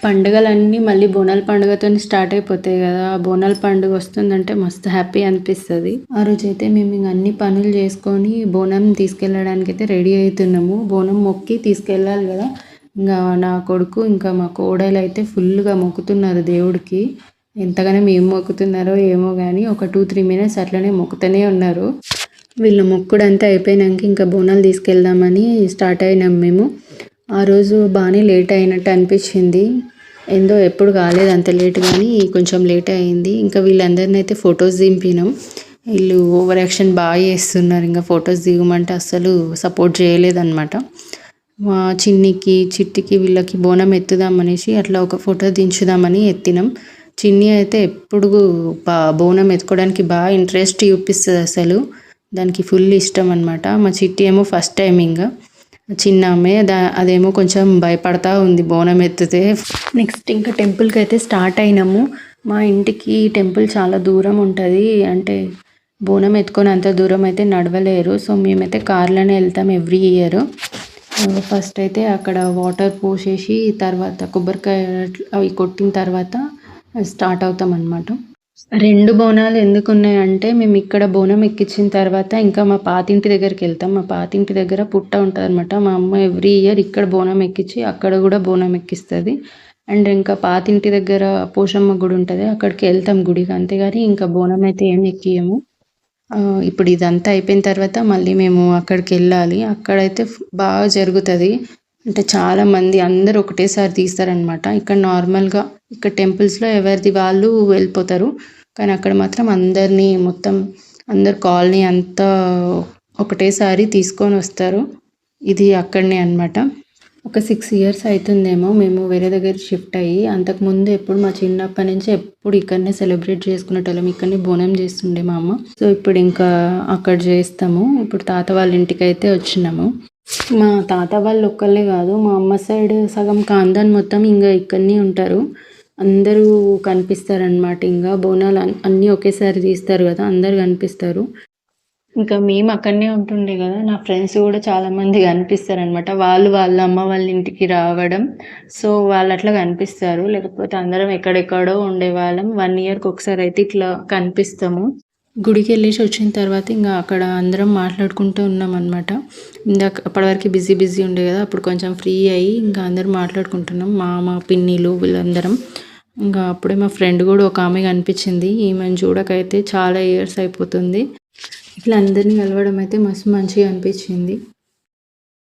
పండుగలన్నీ మళ్ళీ బోనాల పండుగతోని స్టార్ట్ అయిపోతాయి కదా! ఆ బోనాల పండుగ వస్తుందంటే మస్తు హ్యాపీ అనిపిస్తది. ఆ రోజైతే మేము ఇంక అన్ని పనులు చేసుకొని బోనం తీసుకెళ్ళడానికైతే రెడీ అయితున్నాము. బోనం మొక్కి తీసుకెళ్ళాలి కదా! ఇంగా నా కొడుకు ఇంకా మా కోడలైతే ఫుల్‌గా మొక్కుతున్నారు దేవుడికి. ఎంతగానో ఏం మొక్కుతున్నారో ఏమో గానీ ఒక 2, 3 మినిట్స్ అట్లనే మొక్కుతూనే ఉన్నారు. వీళ్ళ మొక్కుడంతా అయిపోయినంక ఇంకా బోనాలు తీసుకెళ్దామని స్టార్ట్ అయినాం మేము. ఆ రోజు బాగానే లేట్ అయినట్టు అనిపించింది. ఏందో ఎప్పుడు కాలేదు అంత లేట్ కానీ కొంచెం లేట్ అయింది. ఇంకా వీళ్ళందరిని అయితే ఫొటోస్ దింపినాం. వీళ్ళు ఓవర్ యాక్షన్ బాగా చేస్తున్నారు. ఇంకా ఫొటోస్ దిగమంటే అస్సలు సపోర్ట్ చేయలేదన్నమాట. మా చిన్నికి చిట్టికి వీళ్ళకి బోనం ఎత్తుదామనేసి అట్లా ఒక ఫోటో దించుదామని ఎత్తినాం. చిన్ని అయితే ఎప్పుడు బోనం ఎత్తుకోవడానికి బాగా ఇంట్రెస్ట్ చూపిస్తుంది అసలు. దానికి ఫుల్ ఇష్టం అనమాట. మా చిట్టి ఏమో ఫస్ట్ టైం ఇంకా చిన్న ఆమె అదేమో కొంచెం భయపడతా ఉంది బోనం ఎత్తితే. నెక్స్ట్ ఇంకా టెంపుల్కి అయితే స్టార్ట్ అయినాము. మా ఇంటికి టెంపుల్ చాలా దూరం ఉంటుంది. అంటే బోనం ఎత్తుకొని అంత దూరం అయితే నడవలేరు. సో మేమైతే కార్లోనే వెళ్తాం ఎవ్రీ ఇయర్. ఫస్ట్ అయితే అక్కడ వాటర్ పోసేసి తర్వాత కొబ్బరికాయ అవి కొట్టిన తర్వాత స్టార్ట్ అవుతాం అన్నమాట. 2 బోనాలు ఎందుకున్నాయంటే మేము ఇక్కడ బోనం ఎక్కించిన తర్వాత ఇంకా మా పాతింటి దగ్గరికి వెళ్తాం. మా పాతింటి దగ్గర పుట్ట ఉంటుందన్నమాట. మా అమ్మ ఎవ్రీ ఇయర్ ఇక్కడ బోనం ఎక్కించి అక్కడ కూడా బోనం ఎక్కిస్తుంది. అండ్ ఇంకా పాతింటి దగ్గర పోషమ్మ గుడి ఉంటుంది, అక్కడికి వెళ్తాం గుడికి. అంతేగాని ఇంకా బోనం అయితే ఏం ఎక్కియము. ఇప్పుడు ఇదంతా అయిపోయిన తర్వాత మళ్ళీ మేము అక్కడికి వెళ్ళాలి. అక్కడైతే బాగా జరుగుతుంది. అంటే చాలామంది అందరూ ఒకటేసారి తీస్తారనమాట. ఇక్కడ నార్మల్గా ఇక్కడ టెంపుల్స్లో ఎవరిది వాళ్ళు వెళ్ళిపోతారు. కానీ అక్కడ మాత్రం అందరినీ మొత్తం అందరు కాలనీ అంతా ఒకటేసారి తీసుకొని వస్తారు. ఇది అక్కడనే అనమాట. ఒక 6 ఇయర్స్ అవుతుందేమో మేము వేరే దగ్గర షిఫ్ట్ అయ్యి. అంతకుముందు ఎప్పుడు మా చిన్నప్పటి నుంచి ఎప్పుడు ఇక్కడనే సెలబ్రేట్ చేసుకునేటోళ్ళం. ఇక్కడనే బోనం చేస్తుండే మా అమ్మ. సో ఇప్పుడు ఇంకా అక్కడ చేస్తాము. ఇప్పుడు తాత వాళ్ళ ఇంటికి అయితే వచ్చినాము. మా తాత వాళ్ళు ఒక్కళ్ళే కాదు, మా అమ్మ సైడ్ సగం ఖాందాన్ మొత్తం ఇంకా ఇక్కడనే ఉంటారు. అందరూ కనిపిస్తారనమాట. ఇంకా బోనాలు అన్నీ ఒకేసారి తీస్తారు కదా, అందరు కనిపిస్తారు. ఇంకా మేము అక్కడనే ఉంటుండే కదా, నా ఫ్రెండ్స్ కూడా చాలామంది కనిపిస్తారనమాట. వాళ్ళు వాళ్ళ అమ్మ వాళ్ళ ఇంటికి రావడం. సో వాళ్ళు అట్లా కనిపిస్తారు. లేకపోతే అందరం ఎక్కడెక్కడో ఉండేవాళ్ళం. 1 ఇయర్కి ఒకసారి అయితే ఇట్లా కనిపిస్తాము. గుడికి వెళ్ళేసి వచ్చిన తర్వాత ఇంకా అక్కడ అందరం మాట్లాడుకుంటూ ఉన్నాం అనమాట. ఇందాక అప్పటివరకు బిజీ ఉండే కదా, అప్పుడు కొంచెం ఫ్రీ అయ్యి ఇంకా అందరం మాట్లాడుకుంటున్నాం. మామ పిన్నిలు వీళ్ళందరం. ఇంకా అప్పుడే మా ఫ్రెండ్ కూడా ఒక ఆమె కనిపించింది. ఈమెను చూడకైతే చాలా ఇయర్స్ అయిపోతుంది. ఇట్లా అందరినీ కలవడం అయితే మస్తు మంచిగా అనిపించింది.